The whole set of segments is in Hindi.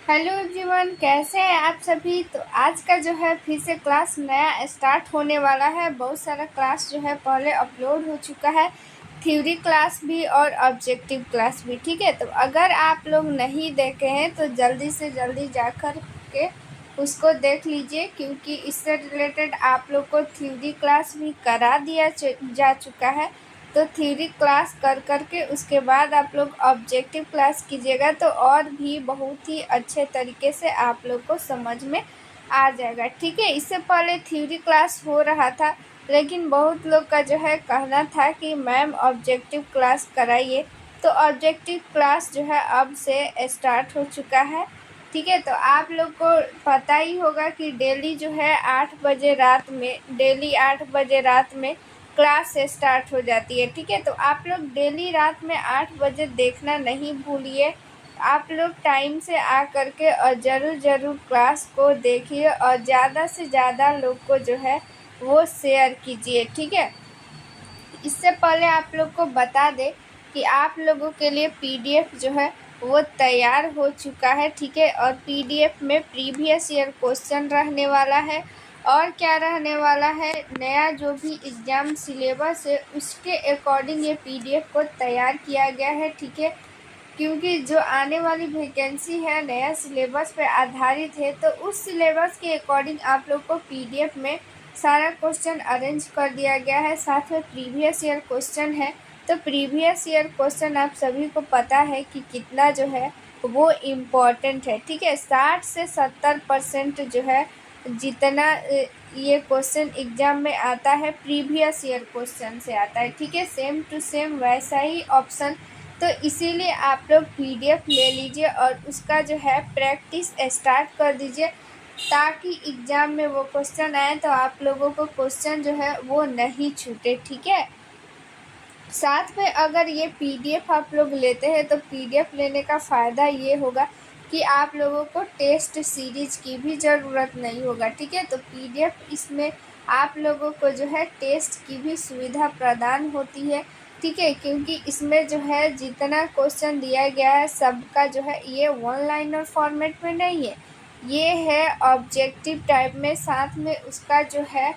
हेलो एवरीवन, कैसे हैं आप सभी। तो आज का जो है फिर से क्लास नया स्टार्ट होने वाला है। बहुत सारा क्लास जो है पहले अपलोड हो चुका है, थ्योरी क्लास भी और ऑब्जेक्टिव क्लास भी। ठीक है, तो अगर आप लोग नहीं देखे हैं तो जल्दी से जल्दी जाकर के उसको देख लीजिए, क्योंकि इससे रिलेटेड आप लोग को थ्योरी क्लास भी करा दिया जा चुका है। तो थ्योरी क्लास कर कर के उसके बाद आप लोग ऑब्जेक्टिव क्लास कीजिएगा तो और भी बहुत ही अच्छे तरीके से आप लोग को समझ में आ जाएगा। ठीक है, इससे पहले थ्योरी क्लास हो रहा था, लेकिन बहुत लोग का जो है कहना था कि मैम ऑब्जेक्टिव क्लास कराइए। तो ऑब्जेक्टिव क्लास जो है अब से स्टार्ट हो चुका है। ठीक है, तो आप लोग को पता ही होगा कि डेली जो है 8 बजे रात में क्लास स्टार्ट हो जाती है। ठीक है, तो आप लोग डेली रात में 8 बजे देखना नहीं भूलिए। आप लोग टाइम से आ कर के और ज़रूर क्लास को देखिए और ज़्यादा से ज़्यादा लोग को जो है वो शेयर कीजिए। ठीक है, इससे पहले आप लोग को बता दें कि आप लोगों के लिए पीडीएफ जो है वो तैयार हो चुका है। ठीक है, और पीडीएफ में प्रीवियस ईयर क्वेश्चन रहने वाला है और क्या रहने वाला है, नया जो भी एग्ज़ाम सिलेबस है उसके अकॉर्डिंग ये पीडीएफ को तैयार किया गया है। ठीक है, क्योंकि जो आने वाली वैकेंसी है नया सिलेबस पे आधारित है, तो उस सिलेबस के अकॉर्डिंग आप लोग को पीडीएफ में सारा क्वेश्चन अरेंज कर दिया गया है। साथ में प्रीवियस ईयर क्वेश्चन है, तो प्रीवियस ईयर क्वेश्चन आप सभी को पता है कि कितना जो है वो इम्पोर्टेंट है। ठीक है, 60 से 70% जो है जितना ये क्वेश्चन एग्जाम में आता है प्रीवियस ईयर क्वेश्चन से आता है। ठीक है, सेम टू सेम वैसा ही ऑप्शन। तो इसीलिए आप लोग पीडीएफ ले लीजिए और उसका जो है प्रैक्टिस स्टार्ट कर दीजिए, ताकि एग्ज़ाम में वो क्वेश्चन आए तो आप लोगों को क्वेश्चन जो है वो नहीं छूटे। ठीक है, साथ में अगर ये पीडीएफ आप लोग लेते हैं तो पीडीएफ लेने का फ़ायदा ये होगा कि आप लोगों को टेस्ट सीरीज की भी ज़रूरत नहीं होगा। ठीक है, तो पीडीएफ इसमें आप लोगों को जो है टेस्ट की भी सुविधा प्रदान होती है। ठीक है, क्योंकि इसमें जो है जितना क्वेश्चन दिया गया है सबका जो है ये वन लाइनर फॉर्मेट में नहीं है, ये है ऑब्जेक्टिव टाइप में। साथ में उसका जो है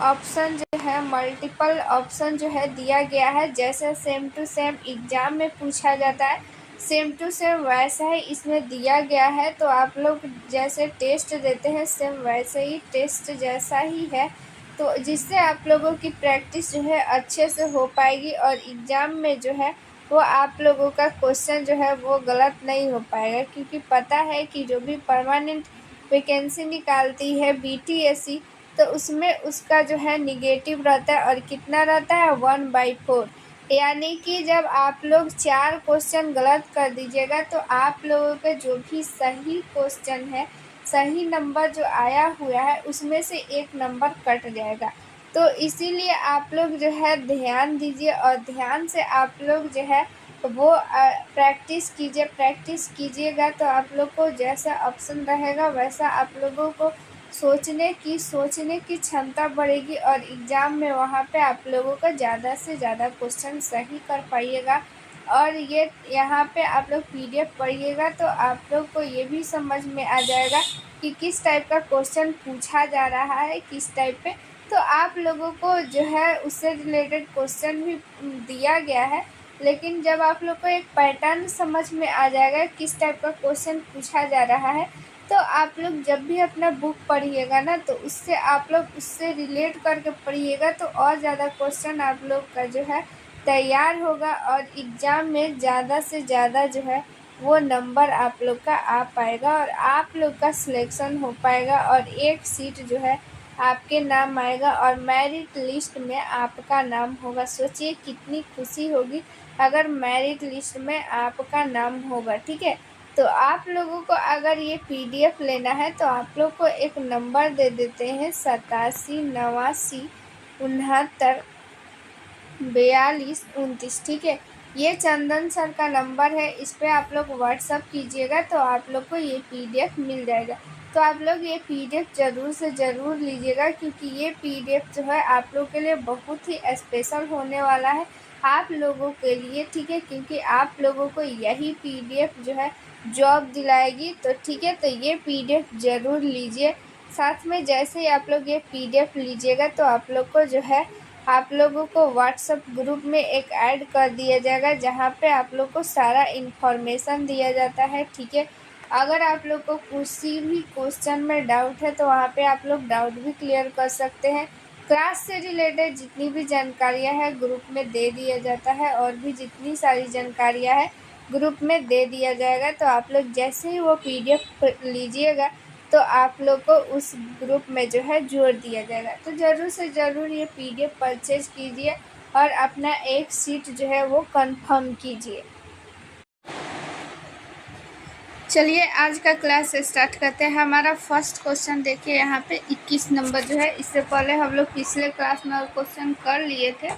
ऑप्शन जो है मल्टीपल ऑप्शन जो है दिया गया है। जैसे सेम टू सेम एग्ज़ाम में पूछा जाता है, सेम टू सेम वैसा ही इसमें दिया गया है। तो आप लोग जैसे टेस्ट देते हैं सेम वैसे ही टेस्ट जैसा ही है, तो जिससे आप लोगों की प्रैक्टिस जो है अच्छे से हो पाएगी और एग्ज़ाम में जो है वो आप लोगों का क्वेश्चन जो है वो गलत नहीं हो पाएगा। क्योंकि पता है कि जो भी परमानेंट वैकेंसी निकालती है बीटीएससी, तो उसमें उसका जो है निगेटिव रहता है और कितना रहता है 1/4। यानी कि जब आप लोग 4 क्वेश्चन गलत कर दीजिएगा तो आप लोगों के जो भी सही क्वेश्चन है, सही नंबर जो आया हुआ है उसमें से 1 नंबर कट जाएगा। तो इसीलिए आप लोग जो है ध्यान दीजिए और ध्यान से आप लोग जो है वो प्रैक्टिस कीजिएगा तो आप लोग को जैसा ऑप्शन रहेगा वैसा आप लोगों को सोचने की क्षमता बढ़ेगी और एग्ज़ाम में वहाँ पे आप लोगों का ज़्यादा से ज़्यादा क्वेश्चन सही कर पाइएगा। और ये यहाँ पे आप लोग पीडीएफ पढ़िएगा तो आप लोग को ये भी समझ में आ जाएगा कि किस टाइप का क्वेश्चन पूछा जा रहा है, किस टाइप पे। तो आप लोगों को जो है उससे रिलेटेड क्वेश्चन भी दिया गया है, लेकिन जब आप लोग को एक पैटर्न समझ में आ जाएगा किस टाइप का क्वेश्चन पूछा जा रहा है, तो आप लोग जब भी अपना बुक पढ़िएगा ना तो उससे आप लोग उससे रिलेट करके पढ़िएगा तो और ज़्यादा क्वेश्चन आप लोग का जो है तैयार होगा और एग्ज़ाम में ज़्यादा से ज़्यादा जो है वो नंबर आप लोग का आ पाएगा और आप लोग का सिलेक्शन हो पाएगा और एक सीट जो है आपके नाम आएगा और मेरिट लिस्ट में आपका नाम होगा। सोचिए कितनी खुशी होगी अगर मेरिट लिस्ट में आपका नाम होगा। ठीक है, तो आप लोगों को अगर ये पीडीएफ लेना है तो आप लोग को एक नंबर दे देते हैं 87 89 69 42 29। ठीक है, ये चंदन सर का नंबर है, इस पर आप लोग व्हाट्सअप कीजिएगा तो आप लोग को ये पीडीएफ मिल जाएगा। तो आप लोग ये पीडीएफ ज़रूर से ज़रूर लीजिएगा, क्योंकि ये पीडीएफ जो है आप लोग के लिए बहुत ही स्पेशल होने वाला है। आप लोगों के लिए, ठीक है, क्योंकि आप लोगों को यही पीडीएफ जो है जॉब दिलाएगी। तो ठीक है, तो ये पीडीएफ ज़रूर लीजिए। साथ में जैसे ही आप लोग ये पीडीएफ लीजिएगा तो आप लोग को जो है आप लोगों को व्हाट्सएप ग्रुप में एक ऐड कर दिया जाएगा, जहाँ पे आप लोग को सारा इन्फॉर्मेशन दिया जाता है, ठीक है। अगर आप लोग को किसी भी क्वेश्चन में डाउट है तो वहाँ पे आप लोग डाउट भी क्लियर कर सकते हैं। क्लास से रिलेटेड जितनी भी जानकारियाँ हैं ग्रुप में दे दिया जाता है, और भी जितनी सारी जानकारियाँ हैं ग्रुप में दे दिया जाएगा। तो आप लोग जैसे ही वो पीडीएफ लीजिएगा तो आप लोग को उस ग्रुप में जो है जोड़ दिया जाएगा। तो ज़रूर से ज़रूर ये पीडीएफ परचेज कीजिए और अपना एक सीट जो है वो कंफर्म कीजिए। चलिए आज का क्लास स्टार्ट करते हैं। हमारा फर्स्ट क्वेश्चन देखिए, यहाँ पे 21 नंबर जो है, इससे पहले हम लोग पिछले क्लास में क्वेश्चन कर लिए थे।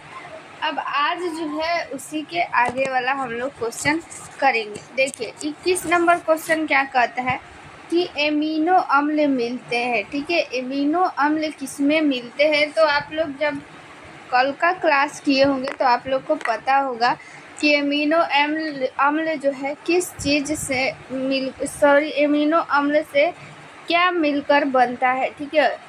अब आज जो है उसी के आगे वाला हम लोग क्वेश्चन करेंगे। देखिए 21 नंबर क्वेश्चन क्या कहता है कि एमिनो अम्ल मिलते हैं, ठीक है। एमिनो अम्ल किसमें मिलते हैं? तो आप लोग जब कल का क्लास किए होंगे तो आप लोग को पता होगा कि एमिनो अम्ल जो है किस चीज़ से एमिनो अम्ल से क्या मिलकर बनता है, ठीक है।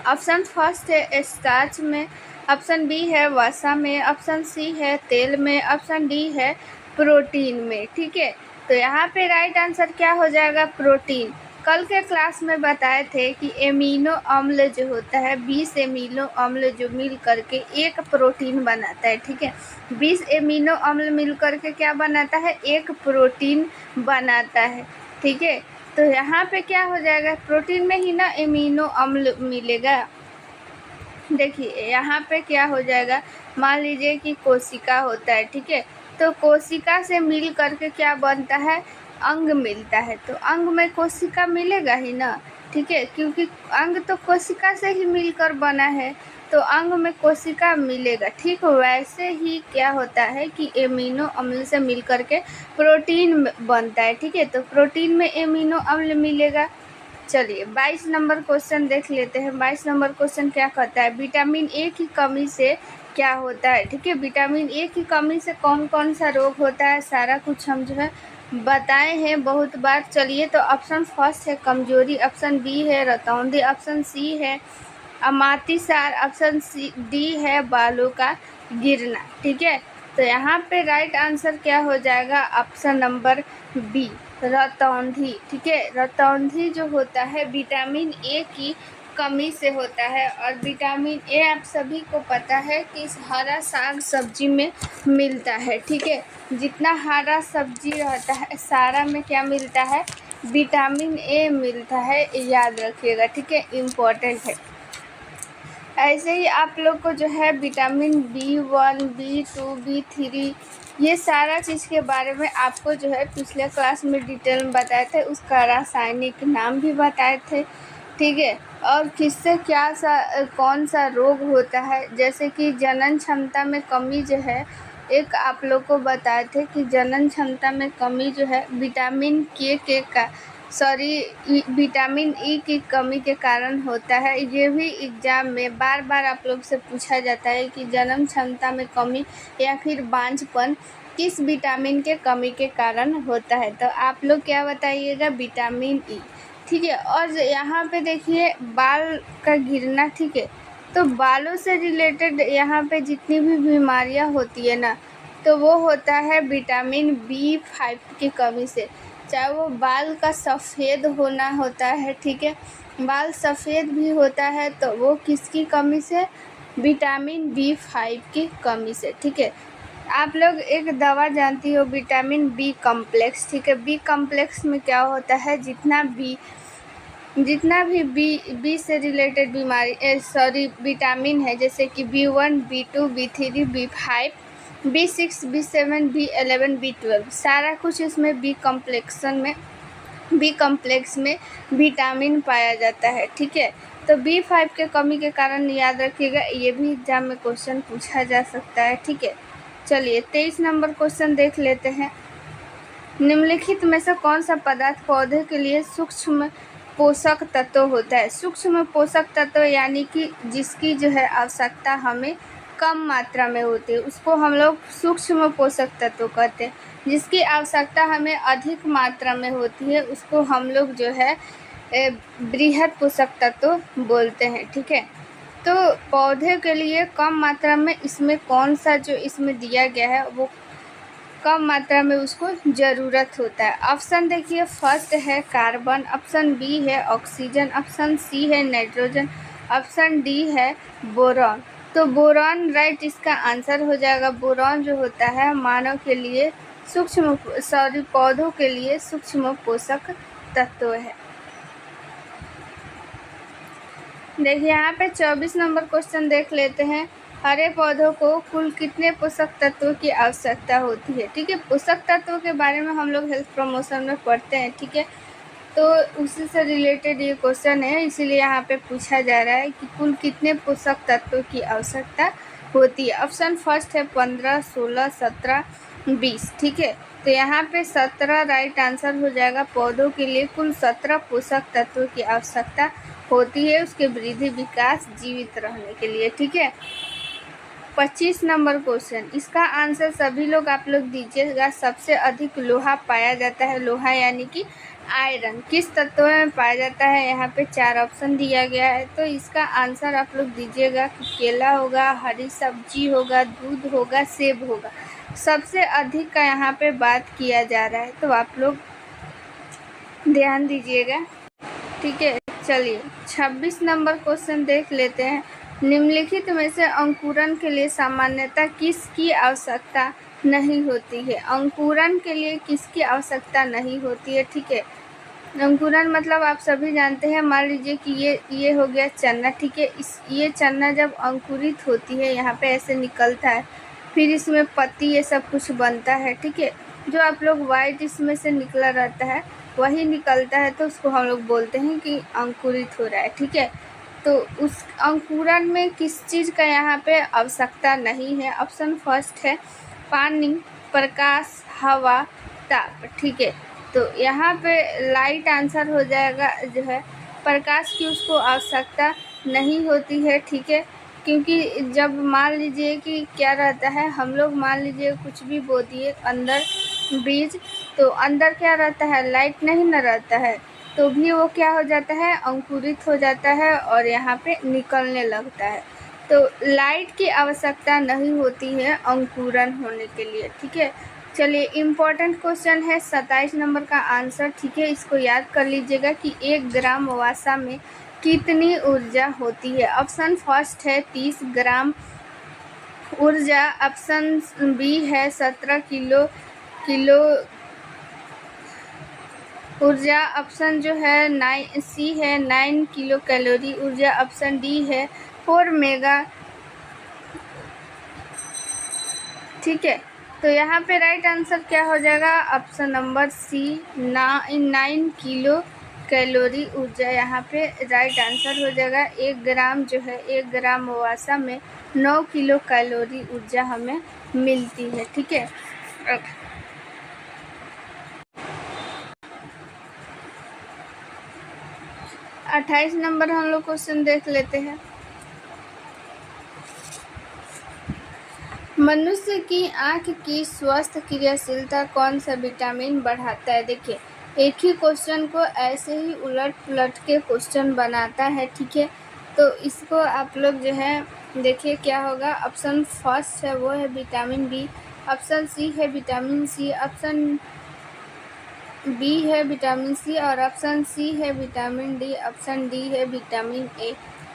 ऑप्शन फर्स्ट है स्टार्च में, ऑप्शन बी है वसा में, ऑप्शन सी है तेल में, ऑप्शन डी है प्रोटीन में, ठीक है। तो यहाँ पे राइट आंसर क्या हो जाएगा? प्रोटीन। कल के क्लास में बताए थे कि एमिनो अम्ल जो होता है 20 एमिनो अम्ल जो मिल करके एक प्रोटीन बनाता है, ठीक है। 20 एमिनो अम्ल मिल करके क्या बनाता है? एक प्रोटीन बनाता है, ठीक है। तो यहाँ पे क्या हो जाएगा? प्रोटीन में ही ना एमिनो अम्ल मिलेगा। देखिए यहाँ पे क्या हो जाएगा, मान लीजिए कि कोशिका होता है, ठीक है। तो कोशिका से मिल करके क्या बनता है? अंग मिलता है। तो अंग में कोशिका मिलेगा ही ना, ठीक है, क्योंकि अंग तो कोशिका से ही मिलकर बना है, तो अंग में कोशिका मिलेगा। ठीक वैसे ही क्या होता है कि एमिनो अम्ल से मिल करके प्रोटीन बनता है, ठीक है। तो प्रोटीन में एमिनो अम्ल मिलेगा। चलिए 22 नंबर क्वेश्चन देख लेते हैं। 22 नंबर क्वेश्चन क्या कहता है? विटामिन ए की कमी से क्या होता है, ठीक है। विटामिन ए की कमी से कौन कौन सा रोग होता है, सारा कुछ हम जो है बताए हैं बहुत बार। चलिए तो ऑप्शन फर्स्ट है कमजोरी, ऑप्शन बी है रतौंधी, ऑप्शन सी है अमातिसार, ऑप्शन सी डी है बालों का गिरना, ठीक है। तो यहाँ पे राइट आंसर क्या हो जाएगा? ऑप्शन नंबर बी रतौंधी, ठीक है। रतौंधी जो होता है विटामिन ए की कमी से होता है, और विटामिन ए आप सभी को पता है कि हरा साग सब्जी में मिलता है, ठीक है। जितना हरा सब्जी रहता है सारा में क्या मिलता है? विटामिन ए मिलता है, याद रखिएगा, ठीक है, इम्पोर्टेंट है। ऐसे ही आप लोग को जो है विटामिन B1, B2, B3 ये सारा चीज़ के बारे में आपको जो है पिछले क्लास में डिटेल में बताए थे, उसका रासायनिक नाम भी बताए थे, ठीक है। और किससे कौन सा रोग होता है, जैसे कि जनन क्षमता में कमी जो है, एक आप लोग को बताए थे कि जनन क्षमता में कमी जो है विटामिन विटामिन ई की कमी के कारण होता है। ये भी एग्ज़ाम में बार बार आप लोग से पूछा जाता है कि जन्म क्षमता में कमी या फिर बांझपन किस विटामिन के कमी के कारण होता है। तो आप लोग क्या बताइएगा? विटामिन ई, ठीक है। और यहाँ पे देखिए बाल का गिरना, ठीक है। तो बालों से रिलेटेड यहाँ पे जितनी भी बीमारियाँ होती है ना, तो वो होता है विटामिन B5 की कमी से। चाहे वो बाल का सफ़ेद होना होता है, ठीक है, बाल सफ़ेद भी होता है तो वो किसकी कमी से? विटामिन B5 की कमी से, ठीक है। आप लोग एक दवा जानती हो विटामिन बी कॉम्प्लेक्स, ठीक है। बी कॉम्प्लेक्स में क्या होता है? जितना भी बी से रिलेटेड विटामिन है, जैसे कि B1, B2, B3, B5, B6, B7, B11, B12, सारा कुछ इसमें बी कॉम्प्लेक्स में विटामिन पाया जाता है, ठीक है। तो B5 के कमी के कारण याद रखिएगा, ये भी एग्जाम में क्वेश्चन पूछा जा सकता है, ठीक है। चलिए 23 नंबर क्वेश्चन देख लेते हैं। निम्नलिखित में से कौन सा पदार्थ पौधे के लिए सूक्ष्म पोषक तत्व होता है? सूक्ष्म पोषक तत्व यानी कि जिसकी जो है आवश्यकता हमें कम मात्रा में होती है उसको हम लोग सूक्ष्म पोषक तत्व कहते हैं। जिसकी आवश्यकता हमें अधिक मात्रा में होती है उसको हम लोग जो है बृहद पोषक तत्व बोलते हैं। ठीक है, तो पौधे के लिए कम मात्रा में इसमें कौन सा जो इसमें दिया गया है वो कम मात्रा में उसको ज़रूरत होता है। ऑप्शन देखिए, फर्स्ट है कार्बन, ऑप्शन बी है ऑक्सीजन, ऑप्शन सी है नाइट्रोजन, ऑप्शन डी है बोरॉन। तो बोरॉन राइट इसका आंसर हो जाएगा। बोरॉन जो होता है मानव के लिए पौधों के लिए सूक्ष्म पोषक तत्व है। देखिए यहाँ पे 24 नंबर क्वेश्चन देख लेते हैं। हरे पौधों को कुल कितने पोषक तत्वों की आवश्यकता होती है। ठीक है, पोषक तत्वों के बारे में हम लोग हेल्थ प्रमोशन में पढ़ते हैं। ठीक है, तो उसी से रिलेटेड ये क्वेश्चन है, इसीलिए यहाँ पे पूछा जा रहा है कि कुल कितने पोषक तत्वों की आवश्यकता होती है। ऑप्शन फर्स्ट है 15, 16, 17, 20। ठीक है, तो यहाँ पे 17 राइट आंसर हो जाएगा। पौधों के लिए कुल 17 पोषक तत्वों की आवश्यकता होती है उसके वृद्धि विकास जीवित रहने के लिए। ठीक है, 25 नंबर क्वेश्चन, इसका आंसर सभी लोग आप लोग दीजिएगा। सबसे अधिक लोहा पाया जाता है, लोहा यानी कि आयरन किस तत्व में पाया जाता है। यहाँ पे 4 ऑप्शन दिया गया है, तो इसका आंसर आप लोग दीजिएगा कि केला होगा, हरी सब्जी होगा, दूध होगा, सेब होगा। सबसे अधिक का यहाँ पे बात किया जा रहा है, तो आप लोग ध्यान दीजिएगा। ठीक है, चलिए 26 नंबर क्वेश्चन देख लेते हैं। निम्नलिखित में से अंकुरन के लिए सामान्यतः किसकी आवश्यकता नहीं होती है। अंकुरन के लिए किसकी आवश्यकता नहीं होती है। ठीक है, अंकुरन मतलब आप सभी जानते हैं। मान लीजिए कि ये हो गया चना। ठीक है, ये चना जब अंकुरित होती है यहाँ पे ऐसे निकलता है, फिर इसमें पत्ती ये सब कुछ बनता है। ठीक है, जो आप लोग वाइट इसमें से निकला रहता है वही निकलता है, तो उसको हम लोग बोलते हैं कि अंकुरित हो रहा है। ठीक है, तो उस अंकुरन में किस चीज़ का यहाँ पे आवश्यकता नहीं है। ऑप्शन फर्स्ट है पानी, प्रकाश, हवा, ताप। ठीक है, तो यहाँ पे लाइट आंसर हो जाएगा जो है प्रकाश की उसको आवश्यकता नहीं होती है। ठीक है, क्योंकि जब मान लीजिए कि क्या रहता है, हम लोग मान लीजिए कुछ भी बो दिए अंदर बीज, तो अंदर क्या रहता है, लाइट नहीं न रहता है, तो भी वो क्या हो जाता है, अंकुरित हो जाता है और यहाँ पे निकलने लगता है। तो लाइट की आवश्यकता नहीं होती है अंकुरन होने के लिए। ठीक है, चलिए इम्पोर्टेंट क्वेश्चन है 27 नंबर का आंसर। ठीक है, इसको याद कर लीजिएगा कि 1 ग्राम वसा में कितनी ऊर्जा होती है। ऑप्शन फर्स्ट है 30 ग्राम ऊर्जा, ऑप्शन बी है 17 किलो ऊर्जा, ऑप्शन जो है सी है 9 किलो कैलोरी ऊर्जा, ऑप्शन डी है 4 मेगा। ठीक है, तो यहाँ पे राइट आंसर क्या हो जाएगा, option number C 9 kilo calorie ऊर्जा यहाँ पे राइट आंसर हो जाएगा। 1 ग्राम जो है 1 ग्राम वसा में 9 किलो कैलोरी ऊर्जा हमें मिलती है। ठीक है, 28 नंबर हम लोग क्वेश्चन देख लेते हैं। मनुष्य की आँख की स्वस्थ क्रियाशीलता कौन सा विटामिन बढ़ाता है। देखिए, एक ही क्वेश्चन को ऐसे ही उलट पुलट के क्वेश्चन बनाता है। ठीक है, तो इसको आप लोग जो है देखिए क्या होगा। ऑप्शन फर्स्ट है वो है विटामिन बी, ऑप्शन सी है विटामिन सी, ऑप्शन बी है विटामिन सी और ऑप्शन सी है विटामिन डी, ऑप्शन डी है विटामिन ए।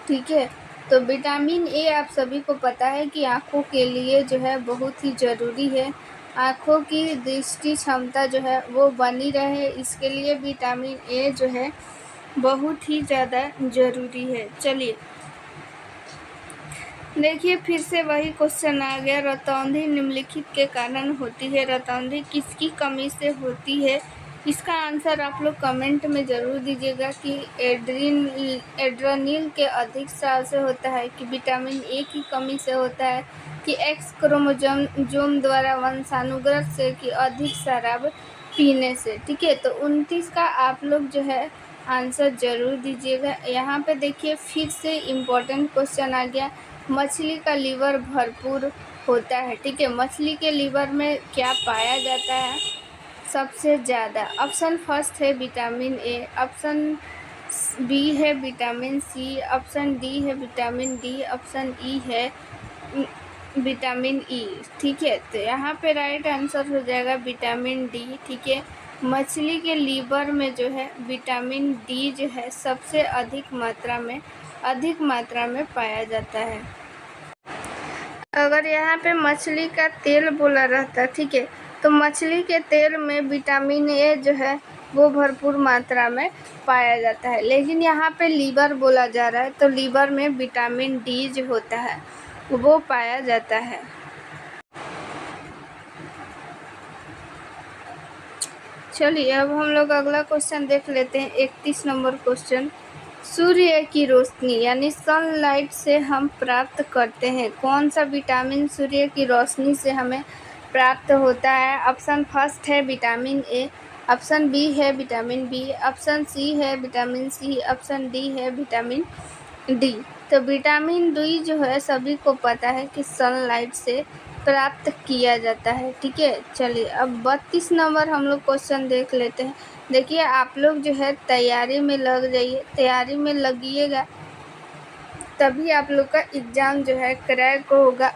ठीक है, तो विटामिन ए आप सभी को पता है कि आँखों के लिए जो है बहुत ही ज़रूरी है। आँखों की दृष्टि क्षमता जो है वो बनी रहे, इसके लिए विटामिन ए जो है बहुत ही ज़्यादा ज़रूरी है। चलिए देखिए, फिर से वही क्वेश्चन आ गया। रतौंधी निम्नलिखित के कारण होती है। रतौंधी किसकी कमी से होती है। इसका आंसर आप लोग कमेंट में ज़रूर दीजिएगा कि एड्रेनलिन के अधिक स्राव से होता है, कि विटामिन ए की कमी से होता है, कि एक्स क्रोमोसोम द्वारा वंशानुगत से, कि अधिक शराब पीने से। ठीक है, तो 29 का आप लोग जो है आंसर ज़रूर दीजिएगा। यहाँ पे देखिए फिर से इम्पोर्टेंट क्वेश्चन आ गया। मछली का लीवर भरपूर होता है। ठीक है, मछली के लीवर में क्या पाया जाता है सबसे ज़्यादा? ऑप्शन फर्स्ट है विटामिन ए, ऑप्शन बी है विटामिन सी, ऑप्शन डी है विटामिन डी, ऑप्शन ई है विटामिन ई। ठीक है, तो यहाँ पे राइट आंसर हो जाएगा विटामिन डी। ठीक है, मछली के लीवर में जो है विटामिन डी जो है सबसे अधिक मात्रा में पाया जाता है। अगर यहाँ पे मछली का तेल बोला रहता, ठीक है, तो मछली के तेल में विटामिन ए जो है वो भरपूर मात्रा में पाया जाता है, लेकिन यहाँ पे लीवर बोला जा रहा है तो लीवर में विटामिन डी जो होता है वो पाया जाता है। चलिए अब हम लोग अगला क्वेश्चन देख लेते हैं। 31 नंबर क्वेश्चन, सूर्य की रोशनी यानी सनलाइट से हम प्राप्त करते हैं कौन सा विटामिन सूर्य की रोशनी से हमें प्राप्त होता है? ऑप्शन फर्स्ट है विटामिन ए, ऑप्शन बी है विटामिन बी, ऑप्शन सी है विटामिन सी, ऑप्शन डी है विटामिन डी। तो विटामिन डी जो है सभी को पता है कि सनलाइट से प्राप्त किया जाता है। ठीक है, चलिए अब 32 नंबर हम लोग क्वेश्चन देख लेते हैं। देखिए आप लोग जो है तैयारी में लग जाइए, तैयारी में लगिएगा तभी आप लोग का एग्ज़ाम जो है क्रैक होगा।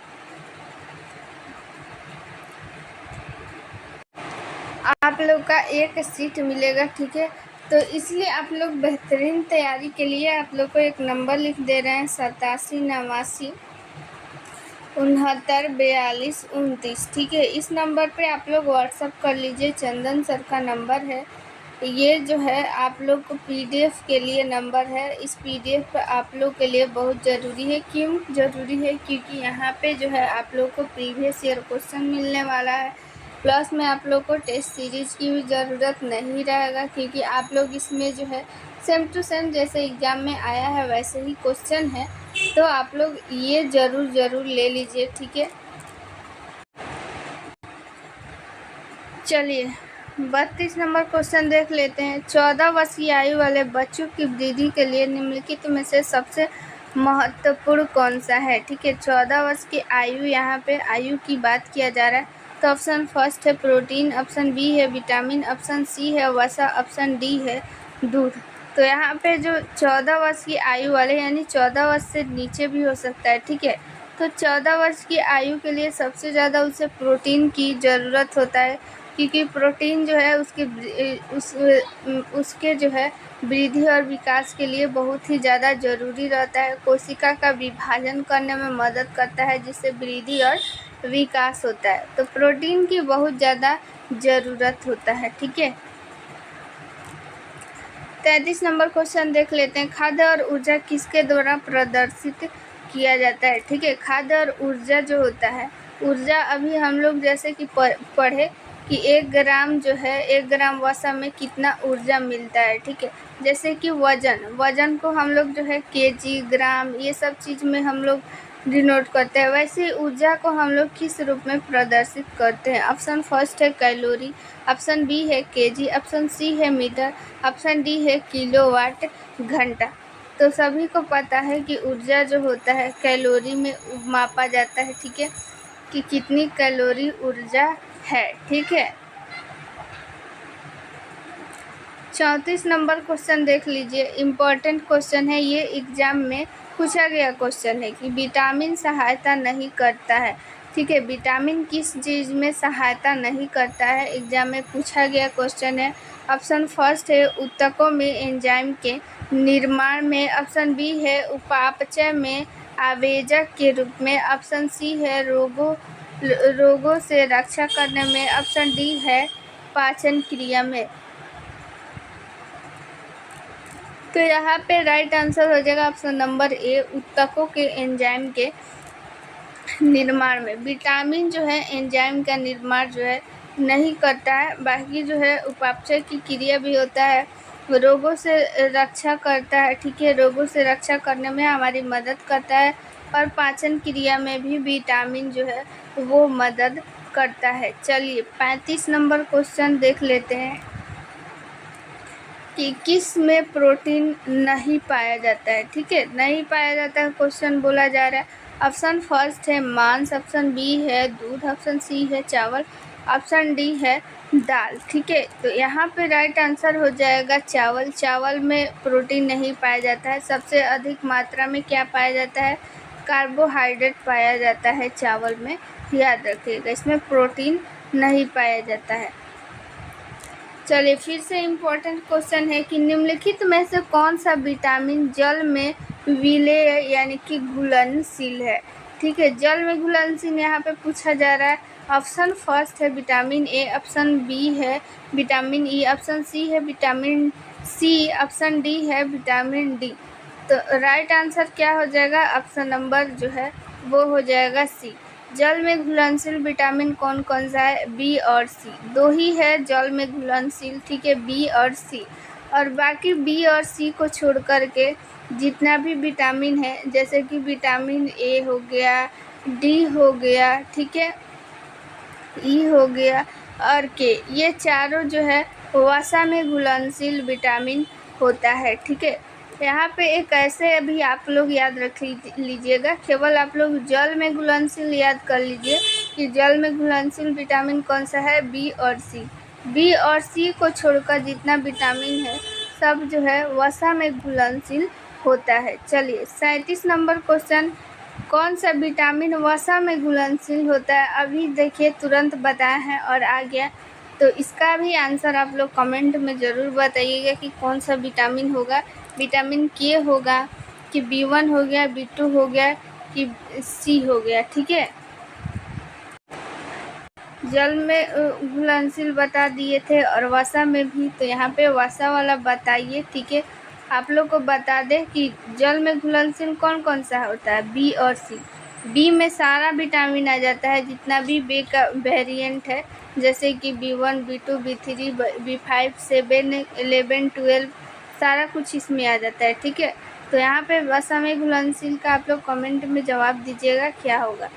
आप लोग का एक सीट मिलेगा। ठीक है, तो इसलिए आप लोग बेहतरीन तैयारी के लिए आप लोग को एक नंबर लिख दे रहे हैं 87 89 42 29। ठीक है, इस नंबर पे आप लोग व्हाट्सअप कर लीजिए, चंदन सर का नंबर है ये जो है आप लोग को पीडीएफ के लिए नंबर है। इस पीडीएफ आप लोग के लिए बहुत ज़रूरी है। क्यों ज़रूरी है? क्योंकि यहाँ पे जो है आप लोग को प्रीवियस ईयर क्वेश्चन मिलने वाला है, प्लस में आप लोग को टेस्ट सीरीज की भी ज़रूरत नहीं रहेगा, क्योंकि आप लोग इसमें जो है सेम टू सेम जैसे एग्ज़ाम में आया है वैसे ही क्वेश्चन है, तो आप लोग ये ज़रूर ले लीजिए। ठीक है, चलिए 32 नंबर क्वेश्चन देख लेते हैं। 14 वर्ष की आयु वाले बच्चों की वृद्धि के लिए निम्नलिखित में से सबसे महत्वपूर्ण कौन सा है? ठीक है, 14 वर्ष की आयु, यहाँ पे आयु की बात किया जा रहा है, तो ऑप्शन फर्स्ट है प्रोटीन, ऑप्शन बी है विटामिन, ऑप्शन सी है वसा, ऑप्शन डी है दूध। तो यहाँ पे जो 14 वर्ष की आयु वाले यानी 14 वर्ष से नीचे भी हो सकता है। ठीक है, तो 14 वर्ष की आयु के लिए सबसे ज़्यादा उसे प्रोटीन की ज़रूरत होता है, क्योंकि प्रोटीन जो है उसके जो है वृद्धि और विकास के लिए बहुत ही ज़्यादा ज़रूरी रहता है। कोशिका का विभाजन करने में मदद करता है, जिससे वृद्धि और विकास होता है, तो प्रोटीन की बहुत ज़्यादा ज़रूरत होता है। ठीक है, 33 नंबर क्वेश्चन देख लेते हैं। खाद्य और ऊर्जा किसके द्वारा प्रदर्शित किया जाता है? ठीक है, खाद्य और ऊर्जा जो होता है, ऊर्जा अभी हम लोग जैसे कि पढ़े कि 1 ग्राम जो है 1 ग्राम वसा में कितना ऊर्जा मिलता है। ठीक है, जैसे कि वजन को हम लोग जो है केजी, ग्राम, ये सब चीज़ में हम लोग डिनोट करते हैं, वैसे ऊर्जा को हम लोग किस रूप में प्रदर्शित करते हैं? ऑप्शन फर्स्ट है कैलोरी, ऑप्शन बी है केजी, ऑप्शन सी है मीटर, ऑप्शन डी है किलोवाट घंटा। तो सभी को पता है कि ऊर्जा जो होता है कैलोरी में मापा जाता है। ठीक है, कि कितनी कैलोरी ऊर्जा है। ठीक है, 34 नंबर क्वेश्चन देख लीजिए, इम्पोर्टेंट क्वेश्चन है ये, एग्जाम में पूछा गया क्वेश्चन है कि विटामिन सहायता नहीं करता है। ठीक है, विटामिन किस चीज़ में सहायता नहीं करता है, एग्जाम में पूछा गया क्वेश्चन है। ऑप्शन फर्स्ट है ऊतकों में एंजाइम के निर्माण में, ऑप्शन बी है उपापचय में आवेजक के रूप में, ऑप्शन सी है रोगों से रक्षा करने में, ऑप्शन डी है पाचन क्रिया में। तो यहाँ पे राइट आंसर हो जाएगा ऑप्शन नंबर ए, ऊतकों के एंजाइम के निर्माण में। विटामिन जो है एंजाइम का निर्माण जो है नहीं करता है, बाकी जो है उपापचय की क्रिया भी होता है, रोगों से रक्षा करता है। ठीक है, रोगों से रक्षा करने में हमारी मदद करता है, और पाचन क्रिया में भी विटामिन जो है वो मदद करता है। चलिए 35 नंबर क्वेश्चन देख लेते हैं कि किस में प्रोटीन नहीं पाया जाता है। ठीक है, नहीं पाया जाता है क्वेश्चन बोला जा रहा है, ऑप्शन फर्स्ट है मांस, ऑप्शन बी है दूध, ऑप्शन सी है चावल, ऑप्शन डी है दाल। ठीक है, तो यहाँ पे राइट आंसर हो जाएगा चावल। चावल में प्रोटीन नहीं पाया जाता है। सबसे अधिक मात्रा में क्या पाया जाता है? कार्बोहाइड्रेट पाया जाता है चावल में, याद रखिएगा, इसमें प्रोटीन नहीं पाया जाता है। चलिए फिर से इम्पोर्टेंट क्वेश्चन है कि निम्नलिखित में से कौन सा विटामिन जल में विलेय यानी कि घुलनशील है? ठीक है, जल में घुलनशील यहाँ पे पूछा जा रहा है। ऑप्शन फर्स्ट है विटामिन ए, ऑप्शन बी है विटामिन ई, ऑप्शन सी है विटामिन सी, ऑप्शन डी है विटामिन डी। तो राइट आंसर क्या हो जाएगा? ऑप्शन नंबर जो है वो हो जाएगा सी। जल में घुलनशील विटामिन कौन कौन सा है? बी और सी, दो ही है जल में घुलनशील। ठीक है, बी और सी, और बाकी बी और सी को छोड़ करके जितना भी विटामिन है, जैसे कि विटामिन ए हो गया, डी हो गया, ठीक है, ई हो गया और के, ये चारों जो है वसा में घुलनशील विटामिन होता है। ठीक है, यहाँ पे एक ऐसे अभी आप लोग याद रख लीजिएगा, केवल आप लोग जल में घुलनशील याद कर लीजिए कि जल में घुलनशील विटामिन कौन सा है? बी और सी। बी और सी को छोड़कर जितना विटामिन है सब जो है वसा में घुलनशील होता है। चलिए 37 नंबर क्वेश्चन, कौन सा विटामिन वसा में घुलनशील होता है? अभी देखिए तुरंत बताया है और आ गया, तो इसका भी आंसर आप लोग कमेंट में ज़रूर बताइएगा कि कौन सा विटामिन होगा। विटामिन के होगा कि B1 हो गया, B2 हो गया कि सी हो गया। ठीक है, जल में घुलनशील बता दिए थे और वसा में भी, तो यहाँ पे वसा वाला बताइए। ठीक है, आप लोग को बता दें कि जल में घुलनशील कौन कौन सा होता है? बी और सी। बी में सारा विटामिन आ जाता है, जितना भी बी का वेरिएंट है, जैसे कि B1, B2, B3, B5, 7, 11, 12, सारा कुछ इसमें आ जाता है। ठीक है, तो यहाँ पे वसा में घुलनशील का आप लोग कमेंट में जवाब दीजिएगा क्या होगा।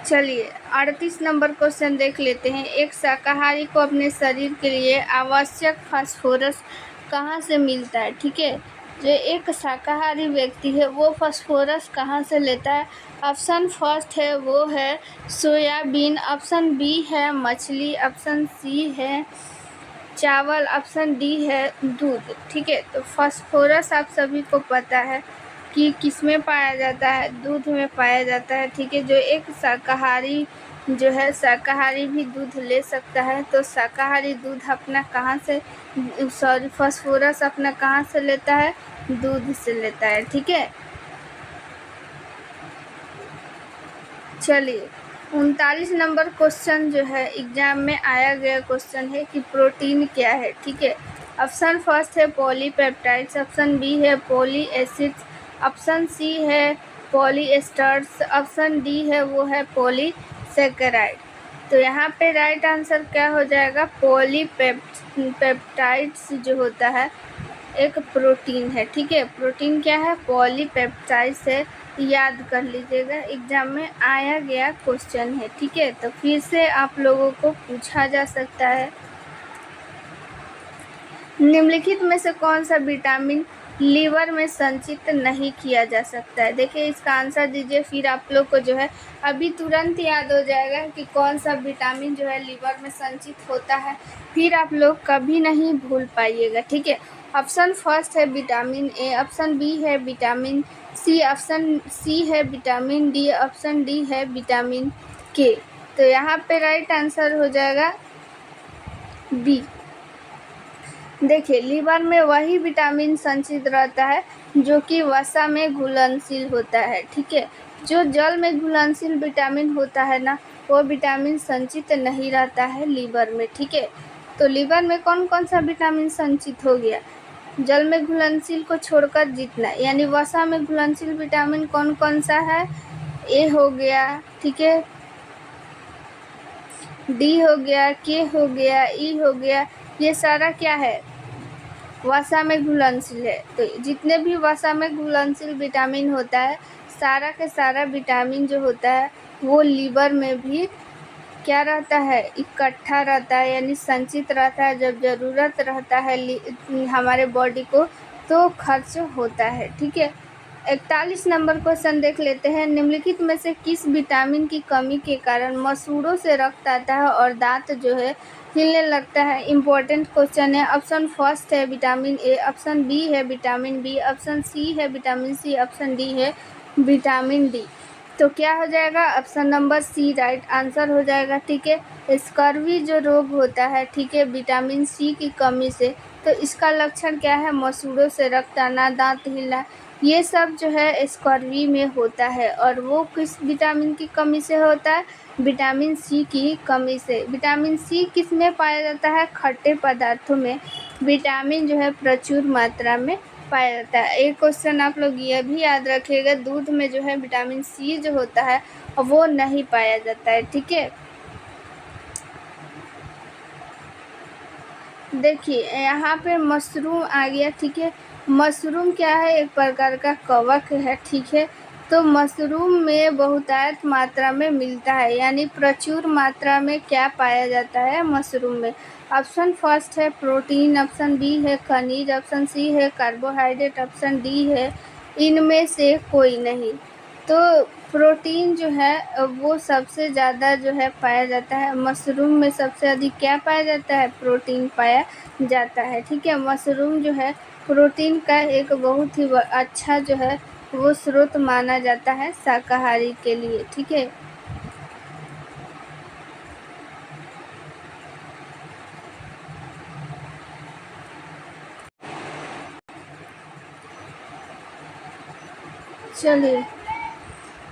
चलिए 38 नंबर क्वेश्चन देख लेते हैं। एक शाकाहारी को अपने शरीर के लिए आवश्यक फास्फोरस कहाँ से मिलता है? ठीक है, जो एक शाकाहारी व्यक्ति है वो फास्फोरस कहाँ से लेता है? ऑप्शन फर्स्ट है वो है सोयाबीन, ऑप्शन बी है मछली, ऑप्शन सी है चावल, ऑप्शन डी है दूध। ठीक है, तो फास्फोरस आप सभी को पता है कि किस में पाया जाता है? दूध में पाया जाता है। ठीक है, जो एक शाकाहारी जो है शाकाहारी भी दूध ले सकता है, तो शाकाहारी दूध अपना कहाँ से, सॉरी, फास्फोरस अपना कहाँ से लेता है? दूध से लेता है। ठीक है, चलिए 39 नंबर क्वेश्चन जो है एग्जाम में आया गया क्वेश्चन है कि प्रोटीन क्या है? ठीक है, ऑप्शन फर्स्ट है पॉलीपेप्टाइड्स, ऑप्शन बी है पॉली एसिड्स, ऑप्शन सी है पॉलीएस्टर्स, ऑप्शन डी है वो है पॉलीसेकेराइड। तो यहाँ पे राइट आंसर क्या हो जाएगा? पॉलीपेप्टाइड्स जो होता है एक प्रोटीन है। ठीक है, प्रोटीन क्या है? पॉलीपेप्टाइड्स है, याद कर लीजिएगा, एग्जाम में आया गया क्वेश्चन है। ठीक है, तो फिर से आप लोगों को पूछा जा सकता है निम्नलिखित में से कौन सा विटामिन लीवर में संचित नहीं किया जा सकता है? देखिए इसका आंसर दीजिए, फिर आप लोग को जो है अभी तुरंत याद हो जाएगा कि कौन सा विटामिन जो है लीवर में संचित होता है, फिर आप लोग कभी नहीं भूल पाइएगा। ठीक है, ऑप्शन फर्स्ट है विटामिन ए, ऑप्शन बी है विटामिन सी, ऑप्शन सी है विटामिन डी, ऑप्शन डी है विटामिन के। तो यहाँ पे राइट आंसर हो जाएगा बी। देखिए लीवर में वही विटामिन संचित रहता है जो कि वसा में घुलनशील होता है। ठीक है, जो जल में घुलनशील विटामिन होता है ना, वो विटामिन संचित नहीं रहता है लीवर में। ठीक है, तो लीवर में कौन कौन सा विटामिन संचित हो गया? जल में घुलनशील को छोड़कर जितना, यानी वसा में घुलनशील विटामिन कौन कौन सा है? ए हो गया, ठीक है, डी हो गया, के हो गया, ई हो गया, ये सारा क्या है? वसा में घुलनशील है। तो जितने भी वसा में घुलनशील विटामिन होता है, सारा के सारा विटामिन जो होता है वो लीवर में भी क्या रहता है? इकट्ठा रहता है, यानी संचित रहता है। जब ज़रूरत रहता है हमारे बॉडी को, तो खर्च होता है। ठीक है, 41 नंबर क्वेश्चन देख लेते हैं। निम्नलिखित में से किस विटामिन की कमी के कारण मसूड़ों से रक्त आता है और दांत जो है हिलने लगता है? इम्पोर्टेंट क्वेश्चन है। ऑप्शन फर्स्ट है विटामिन ए, ऑप्शन बी है विटामिन बी, ऑप्शन सी है विटामिन सी, ऑप्शन डी है विटामिन डी। तो क्या हो जाएगा? Option number C right answer हो जाएगा। ठीक है, स्कर्वी जो रोग होता है, ठीक है, विटामिन सी की कमी से, तो इसका लक्षण क्या है? मसूड़ों से रक्त आना, दांत हिलना, ये सब जो है स्कर्वी में होता है। और वो किस विटामिन की कमी से होता है? विटामिन सी की कमी से। विटामिन सी किस में पाया जाता है? खट्टे पदार्थों में विटामिन जो है प्रचुर मात्रा में पाया जाता है। एक क्वेश्चन आप लोग ये भी याद रखिएगा, दूध में जो है विटामिन सी जो होता है वो नहीं पाया जाता है। ठीक है, देखिए यहाँ पे मशरूम आ गया। ठीक है, मशरूम क्या है? एक प्रकार का कवक है। ठीक है, तो मशरूम में बहुतायत मात्रा में मिलता है, यानी प्रचुर मात्रा में क्या पाया जाता है मशरूम में? ऑप्शन फर्स्ट है प्रोटीन, ऑप्शन बी है खनिज, ऑप्शन सी है कार्बोहाइड्रेट, ऑप्शन डी है इनमें से कोई नहीं। तो प्रोटीन जो है वो सबसे ज़्यादा जो है पाया जाता है मशरूम में। सबसे अधिक क्या पाया जाता है? प्रोटीन पाया जाता है। ठीक है, मशरूम जो है प्रोटीन का एक बहुत ही अच्छा जो है वो स्रोत माना जाता है शाकाहारी के लिए। ठीक है, चलिए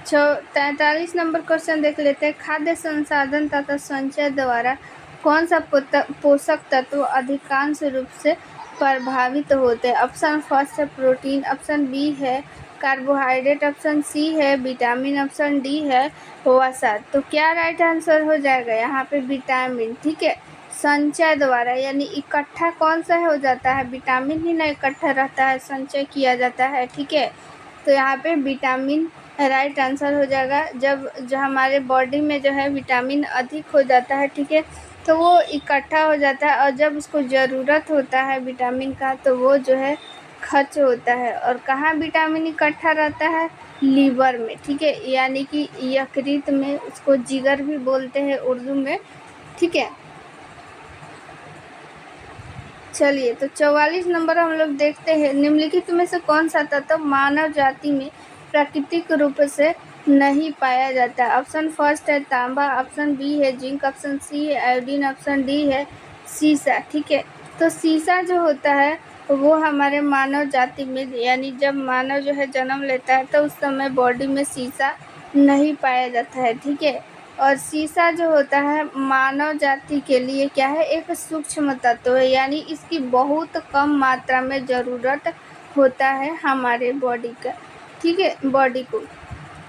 43 नंबर क्वेश्चन देख लेते हैं। खाद्य संसाधन तथा संचय द्वारा कौन सा पोषक तत्व अधिकांश रूप से प्रभावित होते हैं? ऑप्शन फर्स्ट है प्रोटीन, ऑप्शन बी है कार्बोहाइड्रेट, ऑप्शन सी है विटामिन, ऑप्शन डी है वसा। तो क्या राइट आंसर हो जाएगा यहाँ पे? विटामिन। ठीक है, संचय द्वारा यानी इकट्ठा कौन सा हो जाता है? विटामिन ही ना इकट्ठा रहता है, संचय किया जाता है। ठीक है, तो यहाँ पे विटामिन राइट आंसर हो जाएगा। जब जो हमारे बॉडी में जो है विटामिन अधिक हो जाता है, ठीक है, तो वो इकट्ठा हो जाता है और जब उसको ज़रूरत होता है विटामिन का तो वो जो है खर्च होता है। और कहाँ विटामिन इकट्ठा रहता है? लीवर में। ठीक है, यानी कि यकृत में, उसको जिगर भी बोलते हैं उर्दू में। ठीक है, चलिए तो 44 नंबर हम लोग देखते हैं। निम्नलिखित में से कौन सा तत्व मानव जाति में प्राकृतिक रूप से नहीं पाया जाता है? ऑप्शन फर्स्ट है तांबा, ऑप्शन बी है जिंक, ऑप्शन सी है आयोडीन, ऑप्शन डी है सीसा। ठीक है, तो सीसा जो होता है वो हमारे मानव जाति में, यानी जब मानव जो है जन्म लेता है तो उस समय बॉडी में सीसा नहीं पाया जाता है। ठीक है, और सीसा जो होता है मानव जाति के लिए क्या है? एक सूक्ष्म तत्व है, यानी इसकी बहुत कम मात्रा में ज़रूरत होता है हमारे बॉडी का। ठीक है, बॉडी को।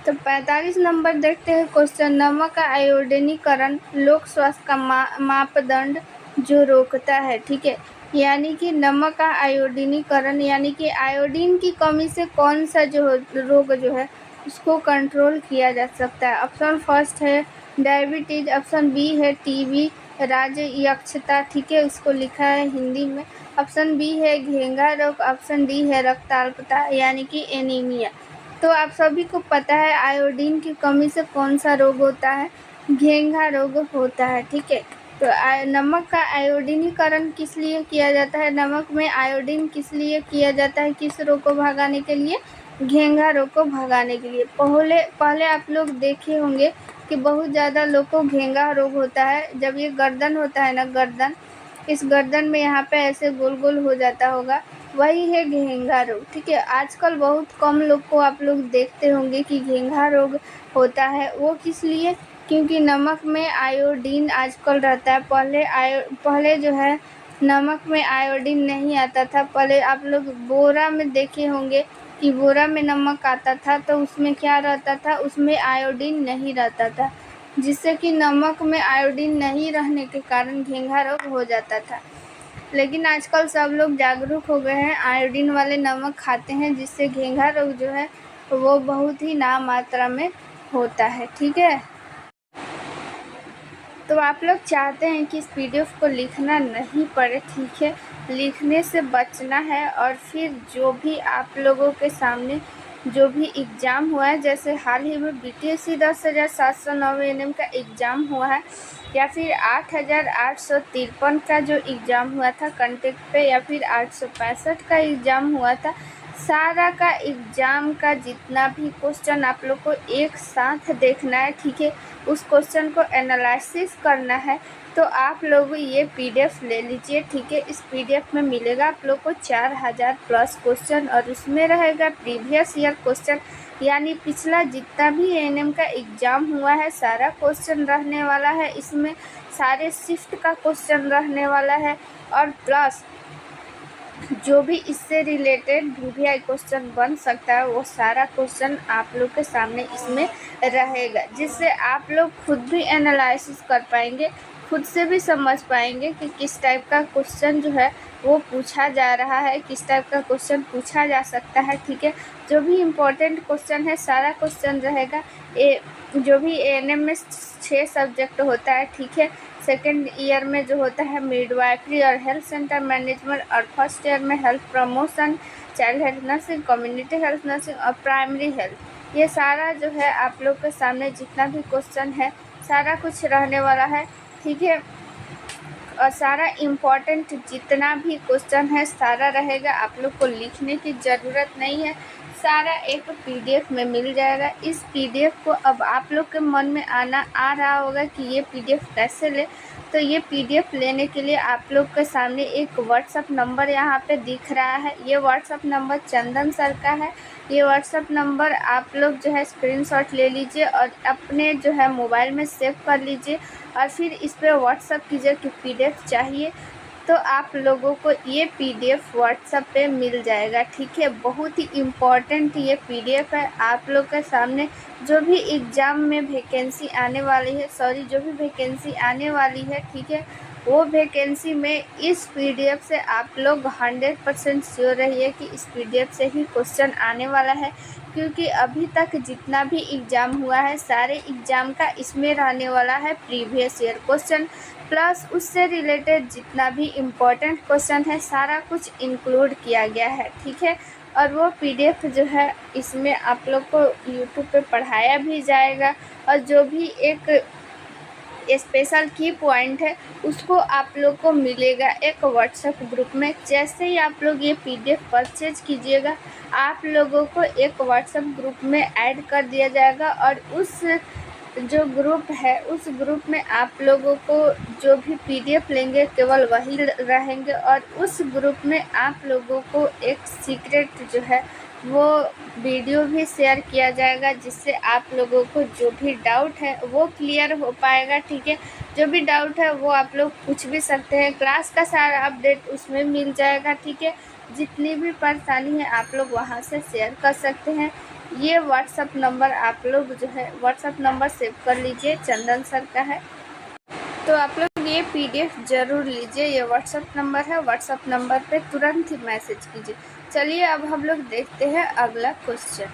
तो 45 नंबर देखते हैं क्वेश्चन। नमक का आयोडीनीकरण लोक स्वास्थ्य का मापदंड जो रोकता है। ठीक है, यानी कि नमक का आयोडीनीकरण यानी कि आयोडीन की कमी से कौन सा जो रोग जो है उसको कंट्रोल किया जा सकता है? ऑप्शन फर्स्ट है डायबिटीज, ऑप्शन बी है टीबी राजयक्षता। ठीक है, उसको लिखा है हिंदी में। ऑप्शन बी है घेंघा रोग, ऑप्शन डी है रक्ताल्पता यानी कि एनीमिया। तो आप सभी को पता है आयोडीन की कमी से कौन सा रोग होता है? घेंघा रोग होता है। ठीक है, तो नमक का आयोडीनीकरण किस लिए किया जाता है? नमक में आयोडीन किस लिए किया जाता है? किस रोग को भगाने के लिए? घेंघा रोग को भगाने के लिए। पहले आप लोग देखे होंगे कि बहुत ज़्यादा लोग को घेंघा रोग होता है। जब ये गर्दन होता है ना, गर्दन, इस गर्दन में यहाँ पे ऐसे गोल गोल हो जाता होगा, वही है घेंघा रोग। ठीक है, आजकल बहुत कम लोग को आप लोग देखते होंगे कि घेंघा रोग होता है। वो किस लिए? क्योंकि नमक में आयोडीन आजकल रहता है। पहले जो है नमक में आयोडीन नहीं आता था। पहले आप लोग बोरा में देखे होंगे कि बोरा में नमक आता था तो उसमें क्या रहता था? उसमें आयोडीन नहीं रहता था, जिससे कि नमक में आयोडीन नहीं रहने के कारण घेंघा रोग हो जाता था। लेकिन आजकल सब लोग जागरूक हो गए हैं, आयोडीन वाले नमक खाते हैं, जिससे घेंघा रोग जो है वो बहुत ही नाम मात्रा में होता है। ठीक है, तो आप लोग चाहते हैं कि इस पीडीएफ को लिखना नहीं पड़े, ठीक है, लिखने से बचना है। और फिर जो भी आप लोगों के सामने जो भी एग्ज़ाम हुआ है, जैसे हाल ही में बीटीएससी 10,709 एनएम का एग्ज़ाम हुआ है, या फिर 8,853 का जो एग्ज़ाम हुआ था कंटेक्ट पे, या फिर 865 का एग्ज़ाम हुआ था, सारा का एग्ज़ाम का जितना भी क्वेश्चन आप लोग को एक साथ देखना है, ठीक है, उस क्वेश्चन को एनालिसिस करना है। तो आप लोग ये पीडीएफ ले लीजिए, ठीक है। इस पीडीएफ में मिलेगा आप लोग को 4,000 प्लस क्वेश्चन, और उसमें रहेगा प्रीवियस ईयर क्वेश्चन, यानी पिछला जितना भी एएनएम का एग्ज़ाम हुआ है सारा क्वेश्चन रहने वाला है इसमें, सारे शिफ्ट का क्वेश्चन रहने वाला है, और प्लस जो भी इससे रिलेटेड वीवीआई क्वेश्चन बन सकता है वो सारा क्वेश्चन आप लोग के सामने इसमें रहेगा, जिससे आप लोग खुद भी एनालिसिस कर पाएंगे, खुद से भी समझ पाएंगे कि किस टाइप का क्वेश्चन जो है वो पूछा जा रहा है, किस टाइप का क्वेश्चन पूछा जा सकता है, ठीक है। जो भी इम्पोर्टेंट क्वेश्चन है सारा क्वेश्चन रहेगा। जो भी एएनएम में 6 सब्जेक्ट होता है, ठीक है। सेकेंड ईयर में जो होता है मिडवाइफरी और हेल्थ सेंटर मैनेजमेंट, और फर्स्ट ईयर में health promotion, child health nursing, community health nursing और प्राइमरी हेल्थ। ये सारा जो है आप लोग के सामने जितना भी क्वेश्चन है सारा कुछ रहने वाला है, ठीक है। और सारा इम्पोर्टेंट जितना भी क्वेश्चन है सारा रहेगा, आप लोग को लिखने की ज़रूरत नहीं है, सारा एक पीडीएफ में मिल जाएगा। इस पीडीएफ को अब आप लोग के मन में आ रहा होगा कि ये पीडीएफ कैसे ले। तो ये पीडीएफ लेने के लिए आप लोग के सामने एक व्हाट्सअप नंबर यहाँ पे दिख रहा है, ये व्हाट्सअप नंबर चंदन सर का है। ये व्हाट्सअप नंबर आप लोग जो है स्क्रीनशॉट ले लीजिए और अपने जो है मोबाइल में सेव कर लीजिए, और फिर इस पर व्हाट्सअप कीजिए कि पीडीएफ चाहिए, तो आप लोगों को ये पीडीएफ व्हाट्सएप पे मिल जाएगा, ठीक है। बहुत ही इम्पॉर्टेंट ये पीडीएफ है। आप लोग के सामने जो भी एग्ज़ाम में वैकेंसी आने वाली है, जो भी वैकेंसी आने वाली है, ठीक है, वो वैकेंसी में इस पीडीएफ से आप लोग 100% श्योर रहिए कि इस पीडीएफ से ही क्वेश्चन आने वाला है, क्योंकि अभी तक जितना भी एग्ज़ाम हुआ है सारे एग्ज़ाम का इसमें रहने वाला है प्रीवियस ईयर क्वेश्चन, प्लस उससे रिलेटेड जितना भी इम्पोर्टेंट क्वेश्चन है सारा कुछ इंक्लूड किया गया है, ठीक है। और वो पीडीएफ जो है इसमें आप लोग को यूट्यूब पे पढ़ाया भी जाएगा, और जो भी एक स्पेशल की पॉइंट है उसको आप लोग को मिलेगा एक व्हाट्सएप ग्रुप में। जैसे ही आप लोग ये पीडीएफ परचेज कीजिएगा आप लोगों को एक व्हाट्सएप ग्रुप में ऐड कर दिया जाएगा, और उस जो ग्रुप है उस ग्रुप में आप लोगों को जो भी पीडीएफ लेंगे केवल वही रहेंगे, और उस ग्रुप में आप लोगों को एक सीक्रेट जो है वो वीडियो भी शेयर किया जाएगा, जिससे आप लोगों को जो भी डाउट है वो क्लियर हो पाएगा, ठीक है। जो भी डाउट है वो आप लोग पूछ भी सकते हैं, क्लास का सारा अपडेट उसमें मिल जाएगा, ठीक है। जितनी भी परेशानी है आप लोग वहाँ से शेयर कर सकते हैं। ये व्हाट्सअप नंबर आप लोग जो है व्हाट्सअप नंबर सेव कर लीजिए, चंदन सर का है। तो आप लोग ये पीडीएफ ज़रूर लीजिए, ये व्हाट्सअप नंबर है, व्हाट्सअप नंबर पे तुरंत ही मैसेज कीजिए। चलिए अब हम लोग देखते हैं अगला क्वेश्चन।